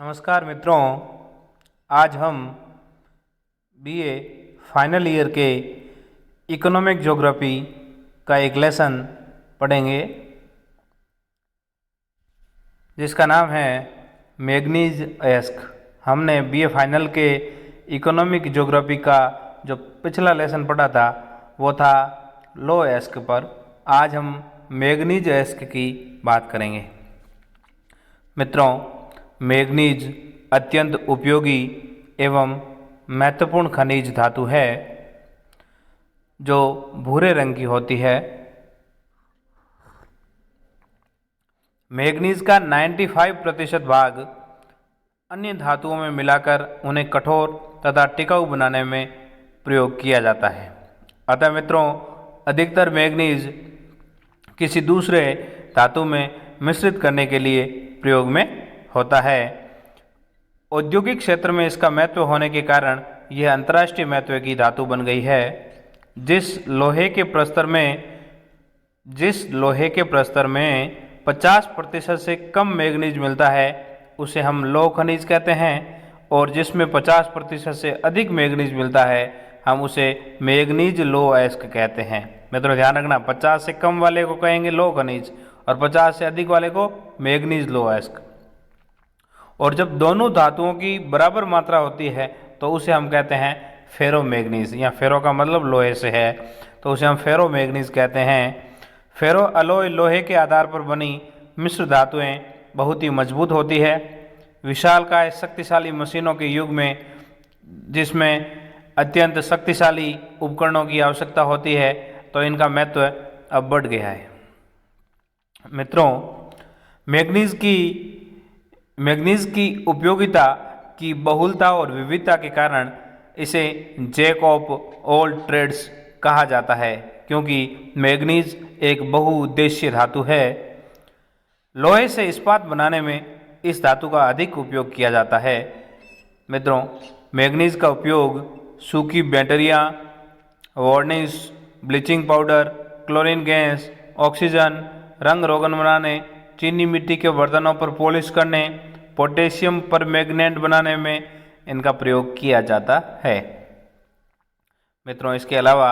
नमस्कार मित्रों, आज हम बीए फाइनल ईयर के इकोनॉमिक ज्योग्राफी का एक लेसन पढ़ेंगे जिसका नाम है मैंगनीज अयस्क। हमने बीए फाइनल के इकोनॉमिक ज्योग्राफी का जो पिछला लेसन पढ़ा था वो था लो अयस्क पर। आज हम मैंगनीज अयस्क की बात करेंगे। मित्रों, मैंगनीज अत्यंत उपयोगी एवं महत्वपूर्ण खनिज धातु है जो भूरे रंग की होती है। मैंगनीज का 95% भाग अन्य धातुओं में मिलाकर उन्हें कठोर तथा टिकाऊ बनाने में प्रयोग किया जाता है। अतः मित्रों, अधिकतर मैंगनीज किसी दूसरे धातु में मिश्रित करने के लिए प्रयोग में होता है। औद्योगिक क्षेत्र में इसका महत्व होने के कारण यह अंतर्राष्ट्रीय महत्व की धातु बन गई है। जिस लोहे के प्रस्तर में 50% से कम मैंगनीज मिलता है उसे हम लौह खनिज कहते हैं, और जिसमें 50% से अधिक मैंगनीज मिलता है हम उसे मैंगनीज लौह अयस्क कहते हैं। मित्रों ध्यान रखना, 50 से कम वाले को कहेंगे लौह खनिज और 50 से अधिक वाले को मैंगनीज लौह अयस्क। और जब दोनों धातुओं की बराबर मात्रा होती है तो उसे हम कहते हैं फेरो मैंगनीज। या फेरो का मतलब लोहे से है तो उसे हम फेरो मैंगनीज कहते हैं। फेरो अलॉय लोहे के आधार पर बनी मिश्र धातुएं बहुत ही मजबूत होती है। विशालकाय शक्तिशाली मशीनों के युग में जिसमें अत्यंत शक्तिशाली उपकरणों की आवश्यकता होती है तो इनका महत्व अब बढ़ गया है। मित्रों, मैंगनीज की उपयोगिता की बहुलता और विविधता के कारण इसे जैक ऑफ ऑल ट्रेड्स कहा जाता है, क्योंकि मैंगनीज एक बहुउद्देशीय धातु है। लोहे से इस्पात बनाने में इस धातु का अधिक उपयोग किया जाता है। मित्रों, मैंगनीज का उपयोग सूखी बैटरियाँ, varnish, bleaching powder, chlorine gas, oxygen, रंग रोगन बनाने, चीनी मिट्टी के बर्तनों पर पॉलिश करने, पोटेशियम परमैंगनेट बनाने में इनका प्रयोग किया जाता है। मित्रों, इसके अलावा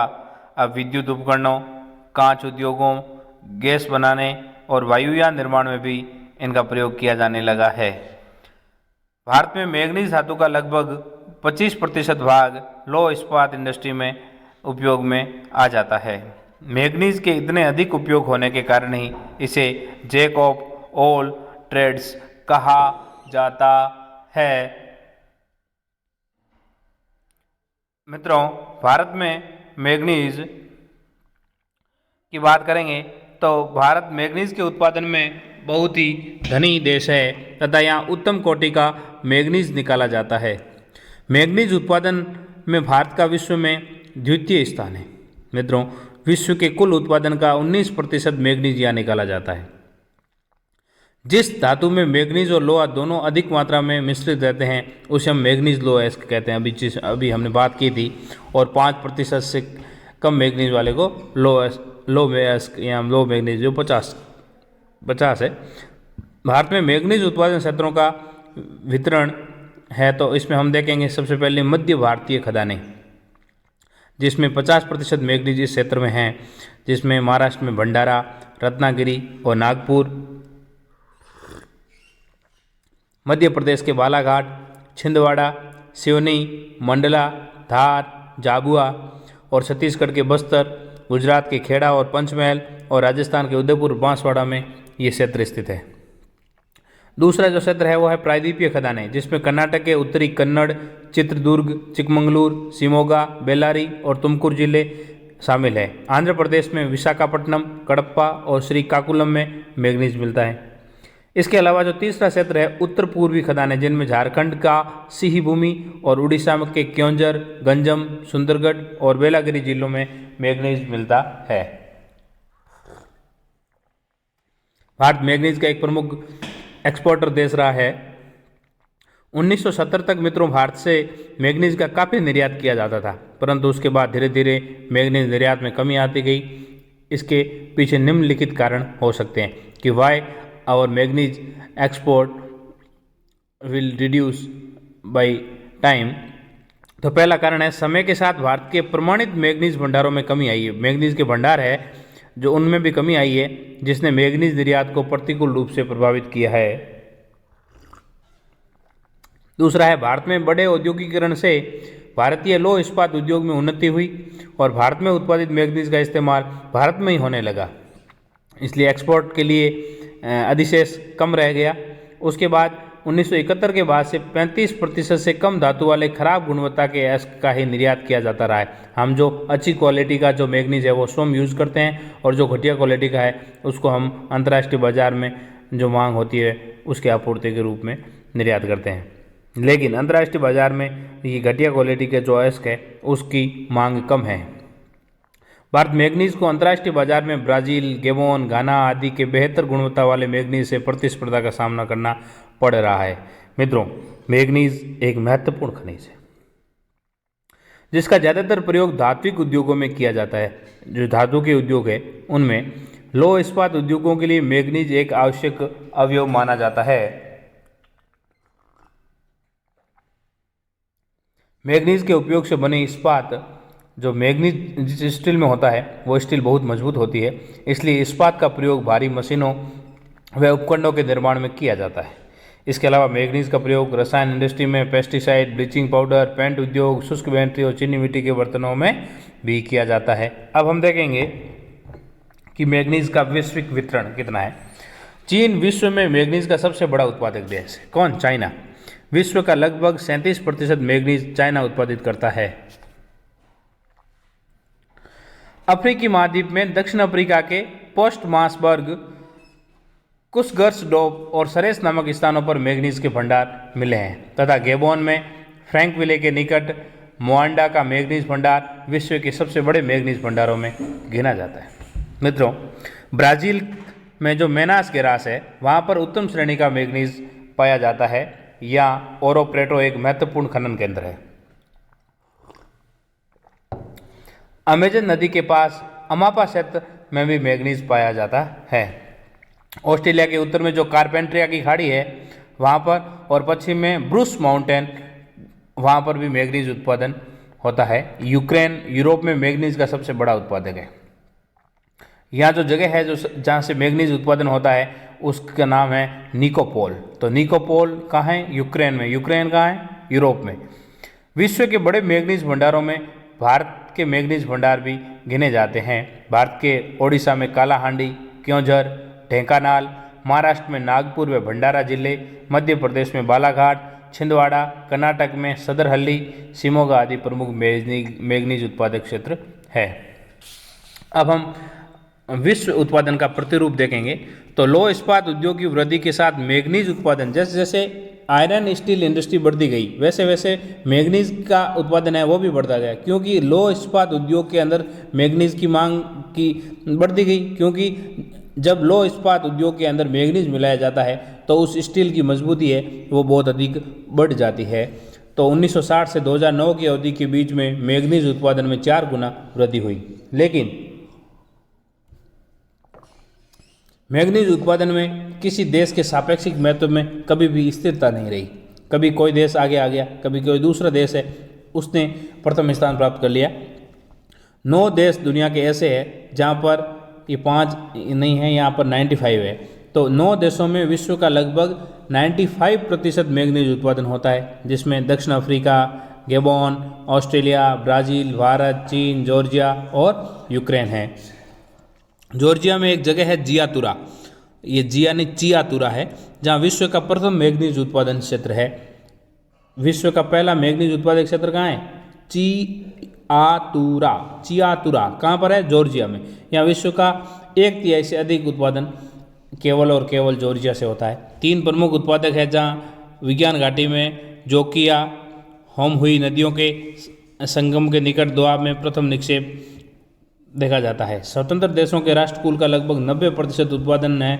अब विद्युत उपकरणों, कांच उद्योगों, गैस बनाने और वायुयान निर्माण में भी इनका प्रयोग किया जाने लगा है। भारत में मैंगनीज धातु का लगभग 25% भाग लौह इस्पात इंडस्ट्री में उपयोग में आ जाता है। मैंगनीज के इतने अधिक उपयोग होने के कारण ही इसे जैक ऑफ ऑल ट्रेड्स कहा जाता है। मित्रों, भारत में मैंगनीज की बात करेंगे तो भारत मैंगनीज के उत्पादन में बहुत ही धनी देश है तथा यहाँ उत्तम कोटि का मैंगनीज निकाला जाता है। मैंगनीज उत्पादन में भारत का विश्व में द्वितीय स्थान है। मित्रों, विश्व के कुल उत्पादन का 19% मैंगनीज यहाँ निकाला जाता है। जिस धातु में मैंगनीज और लोहा दोनों अधिक मात्रा में मिश्रित रहते हैं उसे हम मैंगनीज लोह अयस्क कहते हैं। अभी हमने बात की थी। और 5% से कम मैंगनीज वाले को लो अयस्क या लो मैंगनीज जो 50 है। भारत में मैंगनीज उत्पादन क्षेत्रों का वितरण है तो इसमें हम देखेंगे सबसे पहले मध्य भारतीय खदानें जिसमें 50% मैंगनीज इस क्षेत्र में हैं, जिसमें महाराष्ट्र में भंडारा, रत्नागिरी और नागपुर, मध्य प्रदेश के बालाघाट, छिंदवाड़ा, सिवनी, मंडला, धार, झाबुआ और छत्तीसगढ़ के बस्तर, गुजरात के खेड़ा और पंचमहल और राजस्थान के उदयपुर बांसवाड़ा में ये क्षेत्र स्थित है। दूसरा जो क्षेत्र है वो है प्रायद्वीपीय खदानें जिसमें कर्नाटक के उत्तरी कन्नड़, चित्रदुर्ग, चिकमंगलूर, शिमोगा, बेल्लारी और तुमकुर जिले शामिल है। आंध्र प्रदेश में विशाखापट्टनम, कडप्पा और श्रीकाकुलम में मैंगनीज मिलता है। इसके अलावा जो तीसरा क्षेत्र है उत्तर पूर्वी खदानें जिनमें झारखंड का सिही भूमि और उड़ीसा के क्योंझर, गंजम, सुंदरगढ़ और बेलागिरी जिलों में मैंगनीज मिलता है। भारत मैंगनीज का एक प्रमुख एक्सपोर्टर देश रहा है। 1970 तक मित्रों भारत से मैंगनीज का काफ़ी निर्यात किया जाता था, परंतु उसके बाद धीरे धीरे मैंगनीज निर्यात में कमी आती गई। इसके पीछे निम्नलिखित कारण हो सकते हैं कि वाई और manganese export will reduce by time. तो पहला कारण है समय के साथ भारत के प्रमाणित मैग्नीज भंडारों में कमी आई है। मैग्नीज के भंडार है जो उनमें भी कमी आई है, जिसने मैग्नीज निर्यात को प्रतिकूल रूप से प्रभावित किया है। दूसरा है भारत में बड़े औद्योगिकीकरण से भारतीय लौह इस्पात उद्योग में उन्नति हुई और भारत में उत्पादित मैग्नीज का इस्तेमाल भारत में ही होने लगा, इसलिए एक्सपोर्ट के लिए अधिशेष कम रह गया। उसके बाद 1971 के बाद से 35% से कम धातु वाले खराब गुणवत्ता के अयस्क का ही निर्यात किया जाता रहा है। हम जो अच्छी क्वालिटी का जो मैग्नीज है वो स्वयं यूज़ करते हैं और जो घटिया क्वालिटी का है उसको हम अंतर्राष्ट्रीय बाजार में जो मांग होती है उसके आपूर्ति के रूप में निर्यात करते हैं। लेकिन अंतर्राष्ट्रीय बाजार में ये घटिया क्वालिटी के जो अयस्क है उसकी मांग कम है। भारत मैग्नीज को अंतर्राष्ट्रीय बाजार में ब्राज़ील, गेबोन, घाना आदि के बेहतर गुणवत्ता वाले मैग्नीज से प्रतिस्पर्धा का सामना करना पड़ रहा है। मित्रों, मैग्नीज एक महत्वपूर्ण खनिज है जिसका ज़्यादातर प्रयोग धात्विक उद्योगों में किया जाता है। जो धातु के उद्योग है उनमें लौह इस्पात उद्योगों के लिए मैग्नीज एक आवश्यक अवयव माना जाता है। मैग्नीज के उपयोग से बने इस्पात जो मैग्नीज जिस स्टील में होता है वो स्टील बहुत मजबूत होती है, इसलिए इस्पात का प्रयोग भारी मशीनों व उपकरणों के निर्माण में किया जाता है। इसके अलावा मैग्नीज का प्रयोग रसायन इंडस्ट्री में, पेस्टिसाइड, ब्लीचिंग पाउडर, पेंट उद्योग, शुष्क बैटरी और चीनी मिट्टी के बर्तनों में भी किया जाता है। अब हम देखेंगे कि मैग्नीज का वैश्विक वितरण कितना है। चीन विश्व में मैग्नीज का सबसे बड़ा उत्पादक देश है। कौन? चाइना। विश्व का लगभग 37% मैग्नीज चाइना उत्पादित करता है। अफ्रीकी महाद्वीप में दक्षिण अफ्रीका के पोस्ट मासबर्ग, कुशगर्सडोप और सरेस नामक स्थानों पर मैग्नीज के भंडार मिले हैं तथा गेबोन में फ्रैंकविले के निकट मोआंडा का मैग्नीज भंडार विश्व के सबसे बड़े मैग्नीज भंडारों में गिना जाता है। मित्रों, ब्राज़ील में जो मेनास गेरास है वहाँ पर उत्तम श्रेणी का मैग्नीज पाया जाता है। यहाँ ओरो प्रेटो एक महत्वपूर्ण खनन केंद्र है। अमेजन नदी के पास अमापा क्षेत्र में भी मैग्नीज पाया जाता है। ऑस्ट्रेलिया के उत्तर में जो कारपेंट्रिया की खाड़ी है वहाँ पर और पश्चिम में ब्रूस माउंटेन, वहाँ पर भी मैग्नीज उत्पादन होता है। यूक्रेन यूरोप में मैग्नीज का सबसे बड़ा उत्पादक है। यहाँ जो जगह है जो जहाँ से मैग्नीज उत्पादन होता है उसका नाम है निकोपोल। तो निकोपोल कहाँ है? यूक्रेन में। यूक्रेन कहाँ है? यूरोप में। विश्व के बड़े मैग्नीज भंडारों में भारत के मैग्नीज भंडार भी गिने जाते हैं। भारत के ओडिशा में कालाहांडी, क्योंझर, ढेंकानाल, महाराष्ट्र में नागपुर व भंडारा जिले, मध्य प्रदेश में बालाघाट, छिंदवाड़ा, कर्नाटक में सदरहल्ली, शिमोगा आदि प्रमुख मैग्नीज उत्पादक क्षेत्र है। अब हम विश्व उत्पादन का प्रतिरूप देखेंगे तो लौह इस्पात उद्योग की वृद्धि के साथ मैग्नीज उत्पादन, जैसे जैसे आयरन स्टील इंडस्ट्री बढ़ती गई वैसे वैसे मैग्नीज का उत्पादन है वो भी बढ़ता गया, क्योंकि लौह इस्पात उद्योग के अंदर मैग्नीज की मांग की बढ़ती गई। क्योंकि जब लौह इस्पात उद्योग के अंदर मैग्नीज मिलाया जाता है तो उस स्टील की मजबूती है वो बहुत अधिक बढ़ जाती है। तो 1960 से 2009 की अवधि के बीच में मैग्नीज उत्पादन में 4 गुना वृद्धि हुई। लेकिन मैग्नीज उत्पादन में किसी देश के सापेक्षिक महत्व में कभी भी स्थिरता नहीं रही। कभी कोई देश आगे आ गया, कभी कोई दूसरा देश है उसने प्रथम स्थान प्राप्त कर लिया। 9 देश दुनिया के ऐसे हैं जहाँ पर ये 5 नहीं है, यहाँ पर 95 है। तो 9 देशों में विश्व का लगभग 95% मैग्नीज उत्पादन होता है, जिसमें दक्षिण अफ्रीका, गेबोन, ऑस्ट्रेलिया, ब्राज़ील, भारत, चीन, जॉर्जिया और यूक्रेन है। जॉर्जिया में एक जगह है जियातुरा, ये जिया नहीं चियातुरा है, जहाँ विश्व का प्रथम मैग्नीज उत्पादन क्षेत्र है। विश्व का पहला मैग्नीज उत्पादक क्षेत्र कहाँ है? चियातुरा कहाँ पर है? जॉर्जिया में। यहाँ विश्व का 1/3 से अधिक उत्पादन केवल और केवल जॉर्जिया से होता है। 3 प्रमुख उत्पादक है जहाँ विज्ञान घाटी में जोकिया होमहुई नदियों के संगम के निकट दोआब में प्रथम निक्षेप देखा जाता है। स्वतंत्र देशों के राष्ट्रकुल का लगभग 90% उत्पादन है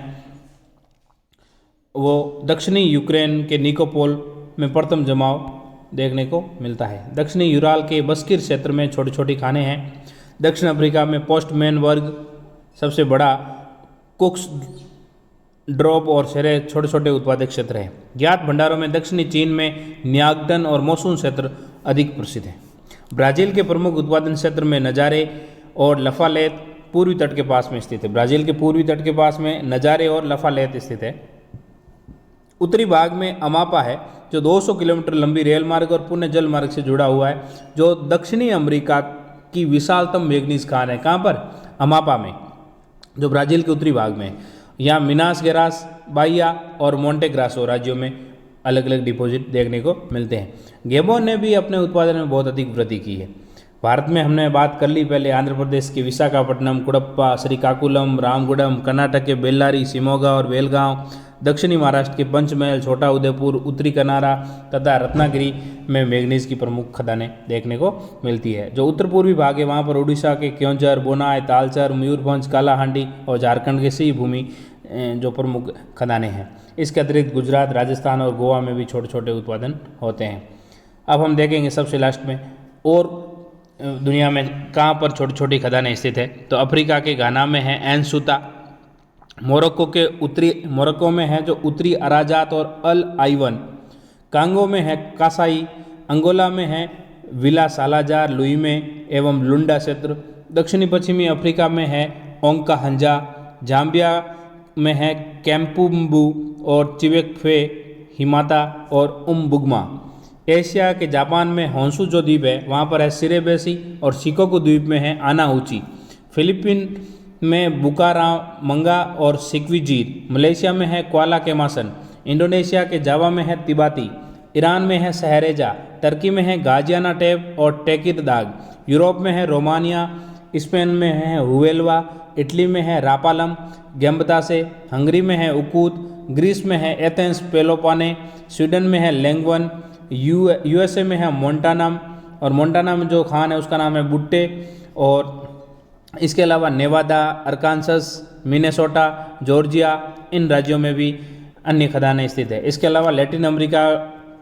वो दक्षिणी यूक्रेन के निकोपोल में प्रथम जमाव देखने को मिलता है। दक्षिणी यूराल के बस्कीर क्षेत्र में छोटी छोटी खानें हैं। दक्षिण अफ्रीका में पोस्टमैनबर्ग सबसे बड़ा कुक्स ड्रॉप और शहर छोटे छोटे उत्पादक क्षेत्र हैं। ज्ञात भंडारों में दक्षिणी चीन में न्यागडन और मोसून क्षेत्र अधिक प्रसिद्ध हैं। ब्राज़ील के प्रमुख उत्पादन क्षेत्र में नज़ारे और लफालेत पूर्वी तट के पास में स्थित है। ब्राज़ील के पूर्वी तट के पास में नज़ारे और लफालेत स्थित है। उत्तरी भाग में अमापा है जो 200 किलोमीटर लंबी रेल मार्ग और पुण्य जल मार्ग से जुड़ा हुआ है, जो दक्षिणी अमेरिका की विशालतम मैग्नीज खान है। कहाँ पर? अमापा में, जो ब्राज़ील के उत्तरी भाग में है। यहाँ मिनास गेरास, बाहिया और मोंटे ग्रासो राज्यों में अलग अलग डिपॉजिट देखने को मिलते हैं। गेबोन ने भी अपने उत्पादन में बहुत अधिक वृद्धि की है। भारत में हमने बात कर ली पहले, आंध्र प्रदेश के विशाखापट्टनम, कुडप्पा, श्रीकाकुलम, रामगुडम, कर्नाटक के बेल्लारी, शिमोगा और बेलगांव, दक्षिणी महाराष्ट्र के पंचमहल, छोटा उदयपुर, उत्तरी कनारा तथा रत्नागिरी में मैग्नीज की प्रमुख खदानें देखने को मिलती है। जो उत्तर पूर्वी भाग है वहाँ पर उड़ीसा के क्योंझर, बोनाई, तालचर, मयूरभंज, कालाहांडी और झारखंड के सिंह भूमि जो प्रमुख खदानें हैं। इसके अतिरिक्त गुजरात, राजस्थान और गोवा में भी छोटे छोटे उत्पादन होते हैं। अब हम देखेंगे सबसे लास्ट में और दुनिया में कहाँ पर छोटी छोटी खदानें स्थित है। तो अफ्रीका के घाना में है एनसूता, मोरक्को में है जो उत्तरी अराजात और अल आइवन, कांगो में है कासाई, अंगोला में है विला सालाजार, लुई में एवं लुंडा क्षेत्र, दक्षिणी पश्चिमी अफ्रीका में है ओंका हंजा, जाम्बिया में है कैम्पुम्बू और चिवेकफे, हिमाता और उमबुगमा। एशिया के जापान में होंसू जो द्वीप है वहाँ पर है सिरेबेसी और शिकोकू द्वीप में है आनाउची, फिलीपीन में बुकारामंगा और सिक्विजीर, मलेशिया में है क्वाला केमासन, इंडोनेशिया के जावा में है तिबाती, ईरान में है सहरेजा, टर्की में है गाजियाना टेप और टेकिरदाग, यूरोप में है रोमानिया, स्पेन में है हुवेलवा, इटली में है रापालम गैम्बतासे, हंगरी में है उकूत, ग्रीस में है एथेंस पेलोपाने, स्वीडन में है लैंगवन, यूएसए में है मोंटानाम, और मोंटाना में जो खान है उसका नाम है बुट्टे, और इसके अलावा नेवादा, अरकानसस, मिनेसोटा, जॉर्जिया, इन राज्यों में भी अन्य खदानें स्थित है। इसके अलावा लैटिन अमेरिका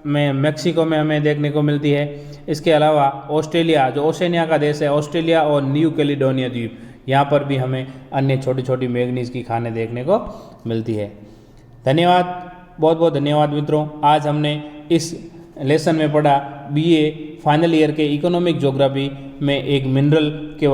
में मेक्सिको में हमें देखने को मिलती है। इसके अलावा ऑस्ट्रेलिया, जो ओशनिया का देश है, ऑस्ट्रेलिया और न्यू कैलिडोनिया द्वीप, यहाँ पर भी हमें अन्य छोटी छोटी मैग्नीज की खानें देखने को मिलती है। धन्यवाद, बहुत बहुत धन्यवाद मित्रों। आज हमने इस लेसन में पढ़ा बीए फाइनल ईयर के इकोनॉमिक ज्योग्राफी में एक मिनरल के